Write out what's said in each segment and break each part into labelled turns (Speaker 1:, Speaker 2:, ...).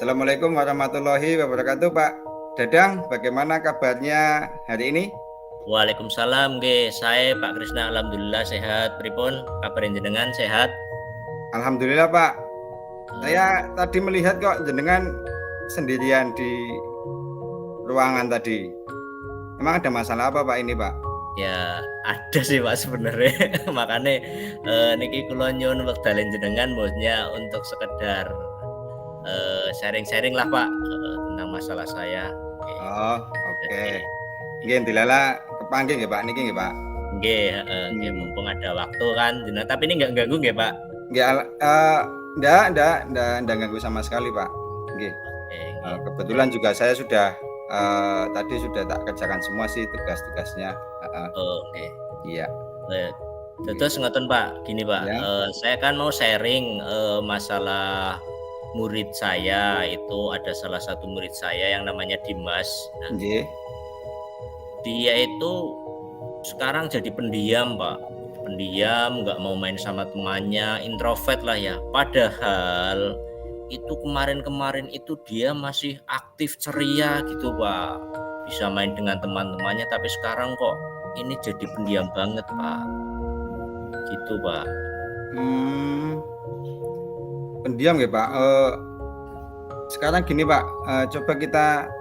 Speaker 1: Assalamualaikum warahmatullahi wabarakatuh, Pak Dadang. Bagaimana kabarnya hari ini?
Speaker 2: Waalaikumsalam, saya Pak Krisna, alhamdulillah sehat. Pripun kabar jenengan sehat?
Speaker 1: Alhamdulillah, Pak. Saya tadi melihat kok jenengan sendirian di ruangan tadi. Emang ada masalah apa, Pak, ini, Pak?
Speaker 2: Ya ada sih Pak sebenarnya. Makanya niki kula nyuwun wekdal jenengan bosnya untuk sekedar sharing-sharing lah Pak tentang masalah saya.
Speaker 1: Oh, oke.
Speaker 2: Jadi
Speaker 1: Nggih, dilala kepanggih nggih, Pak, niki nggih, Pak.
Speaker 2: nggih, mumpung ada waktu kan. Tapi ini nggak ganggu nggih, Pak?
Speaker 1: Nggak ganggu sama sekali, Pak. Nggih. Kebetulan juga saya sudah tadi sudah tak kerjakan semua sih tugas-tugasnya.
Speaker 2: Oke.
Speaker 1: Iya.
Speaker 2: Terus ngoten Pak, gini Pak,
Speaker 1: Ya.
Speaker 2: saya kan mau sharing masalah murid saya. Itu ada salah satu murid saya yang namanya Dimas. Nah, dia itu sekarang jadi pendiam Pak, pendiam, nggak mau main sama temannya, introvert lah ya. Padahal itu kemarin itu dia masih aktif ceria gitu Pak, bisa main dengan teman-temannya. Tapi sekarang kok ini jadi pendiam banget Pak, gitu Pak.
Speaker 1: Pendiam ya Pak. Sekarang gini Pak, coba kita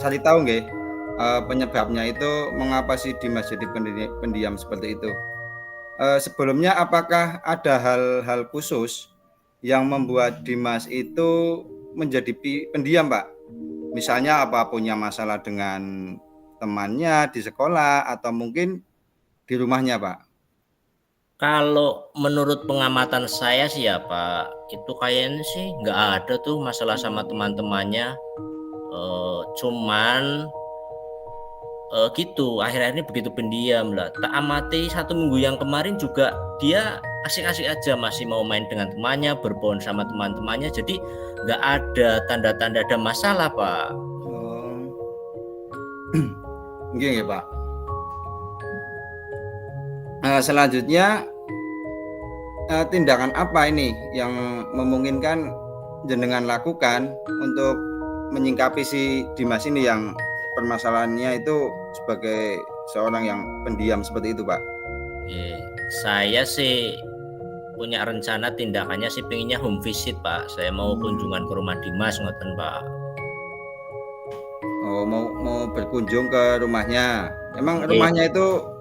Speaker 1: cari tahu nggih penyebabnya itu mengapa sih Dimas jadi pendiam seperti itu. Sebelumnya apakah ada hal-hal khusus yang membuat Dimas itu menjadi pendiam Pak? Misalnya apa punya masalah dengan temannya di sekolah atau mungkin di rumahnya Pak?
Speaker 2: Kalau menurut pengamatan saya sih ya Pak, itu kayaknya sih nggak ada tuh masalah sama teman-temannya. Cuman gitu, akhir-akhir ini begitu pendiam lah. Tak amati 1 minggu yang kemarin juga dia asik-asik aja, masih mau main dengan temannya, berbaur sama teman-temannya. Jadi nggak ada tanda-tanda ada masalah Pak.
Speaker 1: Nggih Pak. Selanjutnya tindakan apa ini yang memungkinkan jenengan lakukan untuk menyingkapi si Dimas ini yang permasalahannya itu sebagai seorang yang pendiam seperti itu Pak?
Speaker 2: Saya sih punya rencana tindakannya sih pengennya home visit Pak. Saya mau kunjungan ke rumah Dimas ngoten Pak.
Speaker 1: Oh, mau berkunjung ke rumahnya. Emang rumahnya itu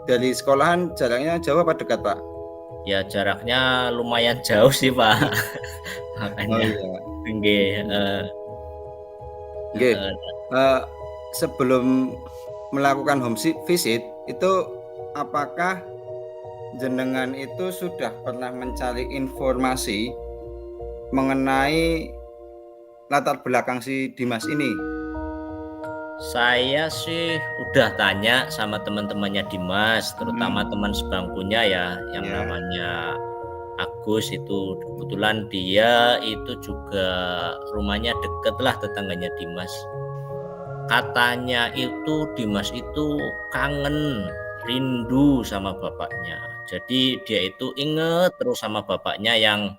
Speaker 1: dari sekolahan jaraknya jauh apa dekat Pak?
Speaker 2: Ya jaraknya lumayan jauh sih Pak. Makanya
Speaker 1: sebelum melakukan home visit itu apakah jenengan itu sudah pernah mencari informasi mengenai latar belakang si Dimas ini?
Speaker 2: Saya sih udah tanya sama teman-temannya Dimas, terutama teman sebangkunya ya, yang namanya Agus itu. Kebetulan dia itu juga rumahnya deket lah tetangganya Dimas. Katanya itu Dimas itu kangen, rindu sama bapaknya. Jadi dia itu inget terus sama bapaknya yang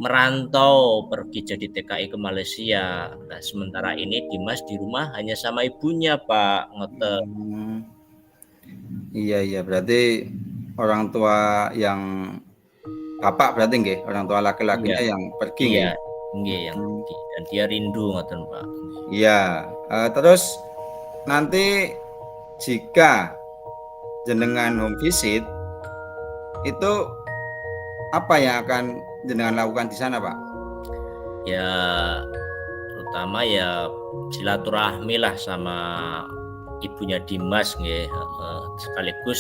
Speaker 2: merantau pergi jadi TKI ke Malaysia. Nah, sementara ini Dimas di rumah hanya sama ibunya Pak, ngoten.
Speaker 1: Iya berarti orang tua yang bapak berarti nggih, orang tua laki-lakinya yang pergi nggih.
Speaker 2: Nggih yang pergi dan dia rindu ngoten Pak.
Speaker 1: Iya, terus nanti jika jenengan home visit itu apa yang akan jenengan lakukan di sana Pak?
Speaker 2: Ya terutama ya silaturahmi lah sama ibunya Dimas nggih. Sekaligus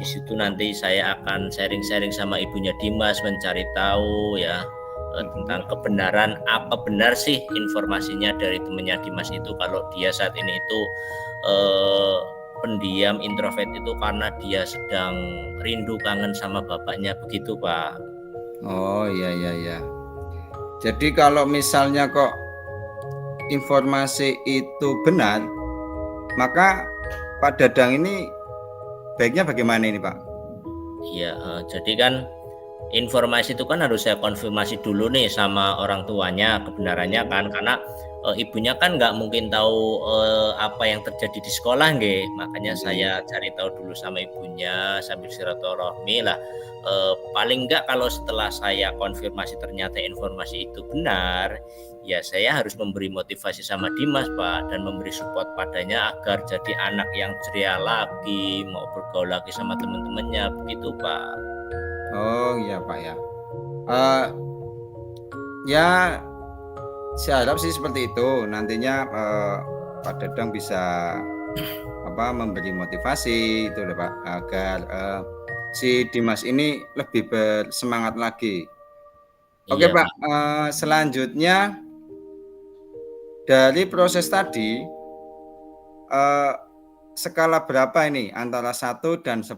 Speaker 2: di situ nanti saya akan sharing-sharing sama ibunya Dimas, mencari tahu ya tentang kebenaran, apa benar sih informasinya dari temannya Dimas itu kalau dia saat ini itu pendiam, introvert itu karena dia sedang rindu kangen sama bapaknya, begitu Pak.
Speaker 1: Oh iya. Jadi kalau misalnya kok informasi itu benar, maka Pak Dadang ini baiknya bagaimana ini Pak?
Speaker 2: Iya, jadi kan informasi itu kan harus saya konfirmasi dulu nih sama orang tuanya kebenarannya kan, karena ibunya kan nggak mungkin tahu apa yang terjadi di sekolah nggih. Makanya saya cari tahu dulu sama ibunya sambil silaturahmi lah. Paling nggak kalau setelah saya konfirmasi ternyata informasi itu benar, ya saya harus memberi motivasi sama Dimas Pak, dan memberi support padanya agar jadi anak yang ceria lagi, mau bergaul lagi sama teman-temannya, begitu Pak.
Speaker 1: Oh iya Pak ya. Ya saya harap sih seperti itu. Nantinya Pak Dadang bisa memberi motivasi itu loh Pak, agar si Dimas ini lebih bersemangat lagi. Oke
Speaker 2: Iya,
Speaker 1: Pak, selanjutnya dari proses tadi skala berapa ini antara 1 dan 10,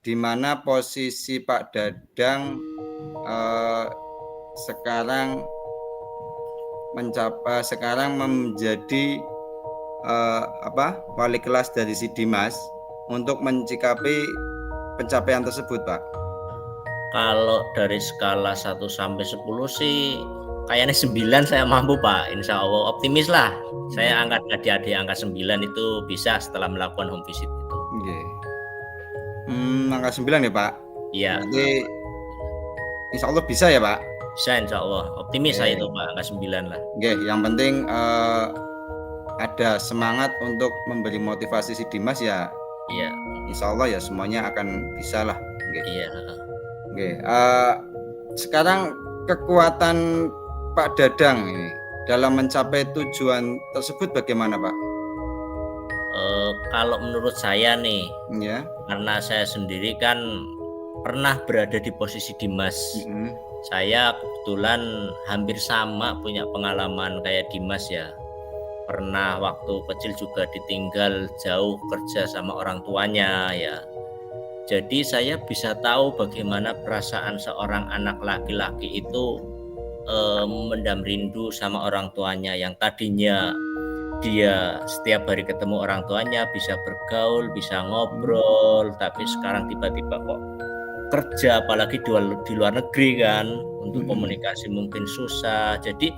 Speaker 1: di mana posisi Pak Dadang sekarang menjadi wali kelas dari si Dimas untuk mencikapi pencapaian tersebut Pak?
Speaker 2: Kalau dari skala 1 sampai 10 sih kayaknya 9 saya mampu Pak, insya Allah optimis lah. Saya angkat adik-adik angka 9 itu bisa setelah melakukan home visit itu.
Speaker 1: Angka 9 ya Pak?
Speaker 2: Iya.
Speaker 1: Berarti insya Allah bisa ya Pak?
Speaker 2: Bisa insya Allah, optimis saya itu Pak, angka 9 lah.
Speaker 1: Yang penting ada semangat untuk memberi motivasi si Dimas ya.
Speaker 2: Iya.
Speaker 1: Insya Allah ya semuanya akan bisa lah.
Speaker 2: Iya.
Speaker 1: Sekarang kekuatan Pak Dadang ini dalam mencapai tujuan tersebut bagaimana Pak?
Speaker 2: Kalau menurut saya nih, karena saya sendiri kan pernah berada di posisi Dimas. Saya kebetulan hampir sama punya pengalaman kayak Dimas ya. Pernah waktu kecil juga ditinggal jauh kerja sama orang tuanya ya. Jadi saya bisa tahu bagaimana perasaan seorang anak laki-laki itu mendam rindu sama orang tuanya, yang tadinya dia setiap hari ketemu orang tuanya, bisa bergaul, bisa ngobrol, tapi sekarang tiba-tiba kok kerja, apalagi di luar negeri kan, untuk komunikasi mungkin susah. Jadi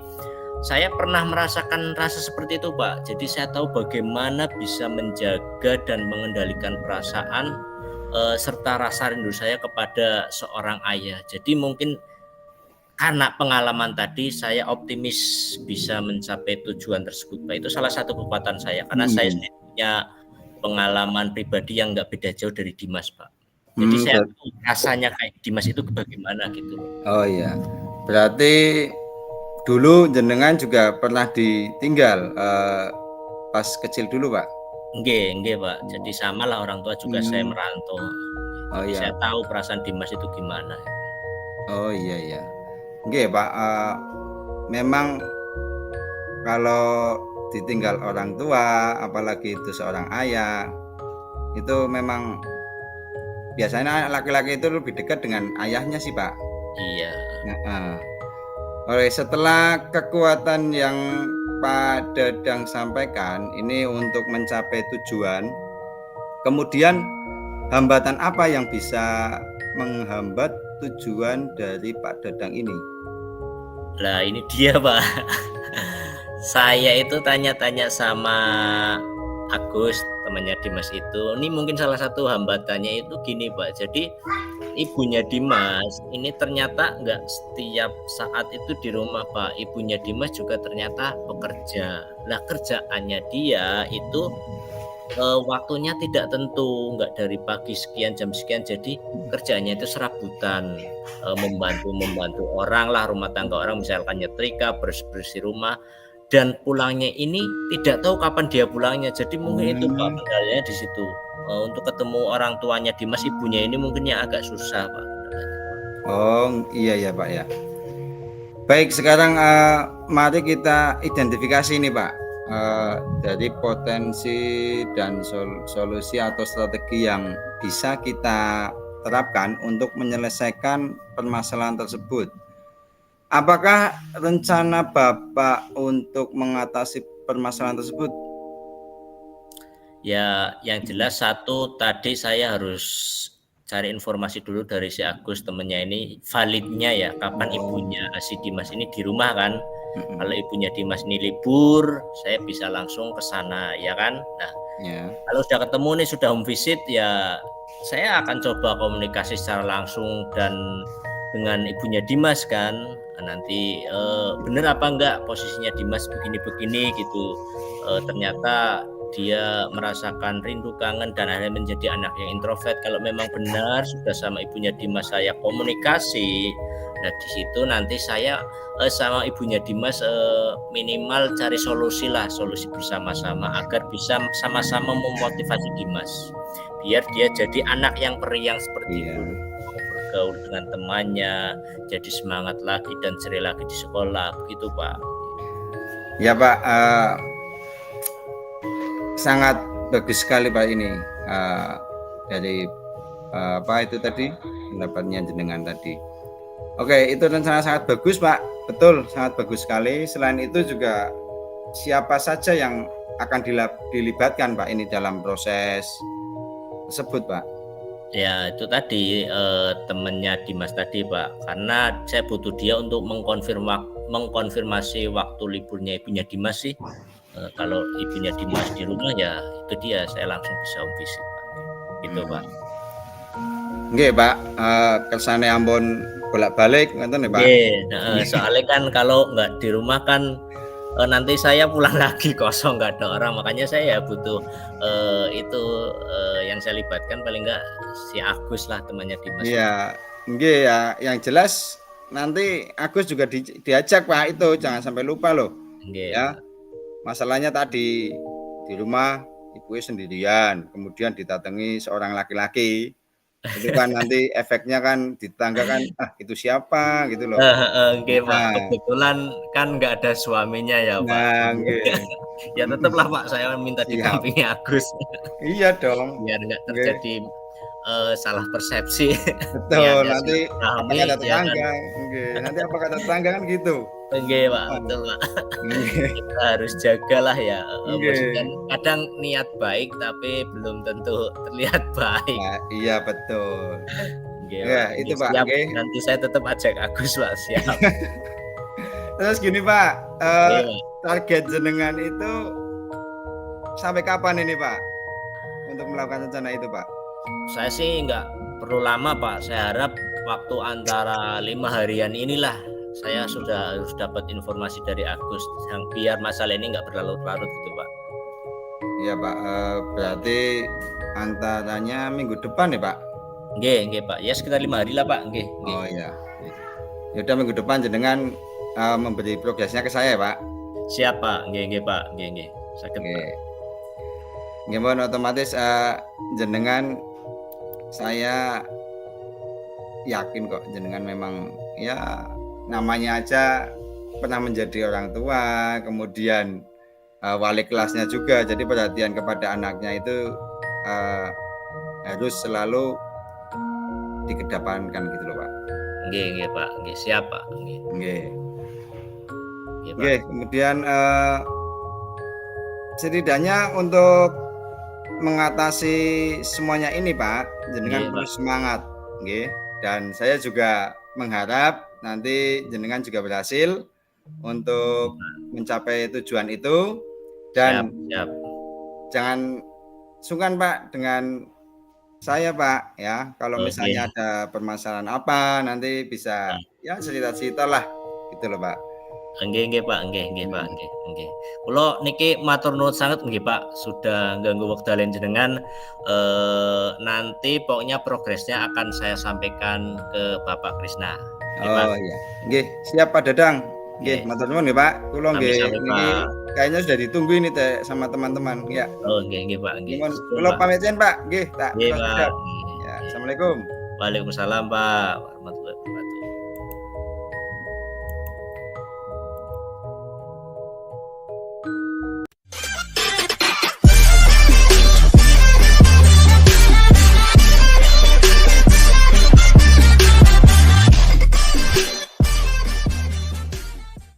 Speaker 2: saya pernah merasakan rasa seperti itu Pak. Jadi saya tahu bagaimana bisa menjaga dan mengendalikan perasaan serta rasa rindu saya kepada seorang ayah. Jadi mungkin karena pengalaman tadi saya optimis bisa mencapai tujuan tersebut Pak. Itu salah satu kekuatan saya, karena saya sendiri punya pengalaman pribadi yang nggak beda jauh dari Dimas Pak. Jadi saya tahu rasanya kayak Dimas itu bagaimana gitu.
Speaker 1: Oh iya, berarti dulu jenengan juga pernah ditinggal pas kecil dulu Pak?
Speaker 2: Enggak Pak, jadi samalah orang tua juga saya merantau. Jadi saya tahu perasaan Dimas itu gimana.
Speaker 1: Oh iya. Enggak Pak, memang kalau ditinggal orang tua, apalagi itu seorang ayah, itu memang biasanya laki-laki itu lebih dekat dengan ayahnya sih Pak.
Speaker 2: Iya.
Speaker 1: Setelah kekuatan yang Pak Dadang sampaikan ini untuk mencapai tujuan, kemudian hambatan apa yang bisa menghambat tujuan dari Pak Dadang ini?
Speaker 2: Lah ini dia Pak. Saya itu tanya-tanya sama Agus, temannya Dimas itu. Ini mungkin salah satu hambatannya itu gini Pak. Jadi ibunya Dimas ini ternyata nggak setiap saat itu di rumah Pak. Ibunya Dimas juga ternyata bekerja. Lah kerjaannya dia itu waktunya tidak tentu, nggak dari pagi sekian jam sekian. Jadi kerjanya itu serabutan, membantu orang lah, rumah tangga orang, misalkan nyetrika, bersih rumah. Dan pulangnya ini tidak tahu kapan dia pulangnya. Jadi mungkin itu Pak kendalanya di situ. Untuk ketemu orang tuanya Dimas, ibunya ini mungkin yang agak susah Pak.
Speaker 1: Oh iya ya Pak ya. Baik, sekarang mari kita identifikasi nih Pak, dari potensi dan solusi atau strategi yang bisa kita terapkan untuk menyelesaikan permasalahan tersebut. Apakah rencana Bapak untuk mengatasi permasalahan tersebut?
Speaker 2: Ya, yang jelas satu tadi saya harus cari informasi dulu dari si Agus temennya ini validnya ya kapan ibunya si Dimas ini di rumah kan. Kalau ibunya Dimas ini libur, saya bisa langsung ke sana ya kan. Nah, kalau sudah ketemu nih sudah home visit ya saya akan coba komunikasi secara langsung dan dengan ibunya Dimas kan. Nanti bener apa enggak posisinya Dimas begini-begini gitu. Ternyata dia merasakan rindu kangen dan akhirnya menjadi anak yang introvert. Kalau memang benar sudah sama ibunya Dimas saya komunikasi, nah di situ nanti saya sama ibunya Dimas minimal cari solusi bersama-sama agar bisa sama-sama memotivasi Dimas biar dia jadi anak yang periang seperti itu, bergaul dengan temannya, jadi semangat lagi dan ceria lagi di sekolah, begitu Pak.
Speaker 1: Ya Pak, sangat bagus sekali Pak ini dari apa itu tadi pendapatnya jenengan tadi. Oke, itu sangat bagus Pak, betul, sangat bagus sekali. Selain itu juga siapa saja yang akan dilibatkan Pak ini dalam proses tersebut Pak?
Speaker 2: Ya itu tadi temannya Dimas tadi Pak, karena saya butuh dia untuk mengkonfirmasi waktu liburnya ibunya Dimas sih. Kalau ibunya Dimas di rumah ya itu dia saya langsung bisa home visit Pak. Gitu Pak.
Speaker 1: Nggih Pak, kersane ampun bolak-balik ngoten ya Pak.
Speaker 2: Nggih, soalnya kan kalau nggak di rumah kan nanti saya pulang lagi kosong nggak ada orang, makanya saya butuh itu yang saya libatkan paling nggak si Agus lah temannya Dimas.
Speaker 1: Iya, nggih ya, yang jelas nanti Agus juga diajak Pak, itu jangan sampai lupa loh. Ya. Masalahnya tadi di rumah ibunya sendirian, kemudian didatangi seorang laki-laki. Itu kan nanti efeknya kan di tetangga kan itu siapa gitu loh.
Speaker 2: Oke Pak, kebetulan kan nggak ada suaminya ya Pak.
Speaker 1: Nah,
Speaker 2: ya tetaplah Pak saya minta didampingi Agus.
Speaker 1: Iya dong.
Speaker 2: Biar nggak terjadi salah persepsi.
Speaker 1: Betul, nanti apa kata tetangga, nanti apa kata tetangga kan gitu.
Speaker 2: Oke Pak, betul Pak. Kita harus jagalah ya. Maksudnya kadang niat baik tapi belum tentu terlihat baik.
Speaker 1: Nah, iya betul.
Speaker 2: Ya itu Pak. Nanti saya tetap ajak Agus Pak, siap.
Speaker 1: Terus gini Pak, target jenengan itu sampai kapan ini Pak untuk melakukan rencana itu Pak?
Speaker 2: Saya sih nggak perlu lama Pak. Saya harap waktu antara 5 harian inilah saya sudah harus dapat informasi dari Agus yang biar masalah ini nggak berlarut-larut gitu Pak.
Speaker 1: Iya Pak, berarti antaranya minggu depan ya Pak?
Speaker 2: Nggih Pak, ya sekitar 5 hari lah Pak. Nggih.
Speaker 1: Oh iya. Yaudah minggu depan jenengan memberi progresnya ke saya Pak.
Speaker 2: Siap Pak, nggih Pak, nggih. Saged Pak.
Speaker 1: Nggih mohon otomatis jenengan saya yakin kok jenengan memang ya namanya aja pernah menjadi orang tua, kemudian wali kelasnya juga, jadi perhatian kepada anaknya itu harus selalu dikedepankan gitu loh Pak.
Speaker 2: Nggih Pak, nggih siap Pak.
Speaker 1: Nggih. Kemudian setidaknya untuk mengatasi semuanya ini Pak, jenengan terus semangat, nggih. Dan saya juga mengharap nanti jenengan juga berhasil untuk mencapai tujuan itu dan
Speaker 2: siap.
Speaker 1: Jangan sungkan Pak dengan saya Pak ya. Kalau misalnya ada permasalahan apa nanti bisa ya cerita-cerita lah gitu loh Pak.
Speaker 2: Nggih Pak, nggih Pak, nggih. Kula niki matur nuwun sanget nggih Pak, sudah ganggu wekdal jenengan. Nanti pokoknya progresnya akan saya sampaikan ke Bapak Krisna.
Speaker 1: Oh iya. Nggih, siap Pak Dadang. Nggih, matur nuwun nggih Pak. Kula nggih niki kayaknya sudah ditunggu ini sama teman-teman ya.
Speaker 2: Oh nggih Pak, nggih.
Speaker 1: Kula pamit Pak. Nggih, tak.
Speaker 2: Nggih Pak.
Speaker 1: Ya, Assalamualaikum.
Speaker 2: Waalaikumsalam Pak.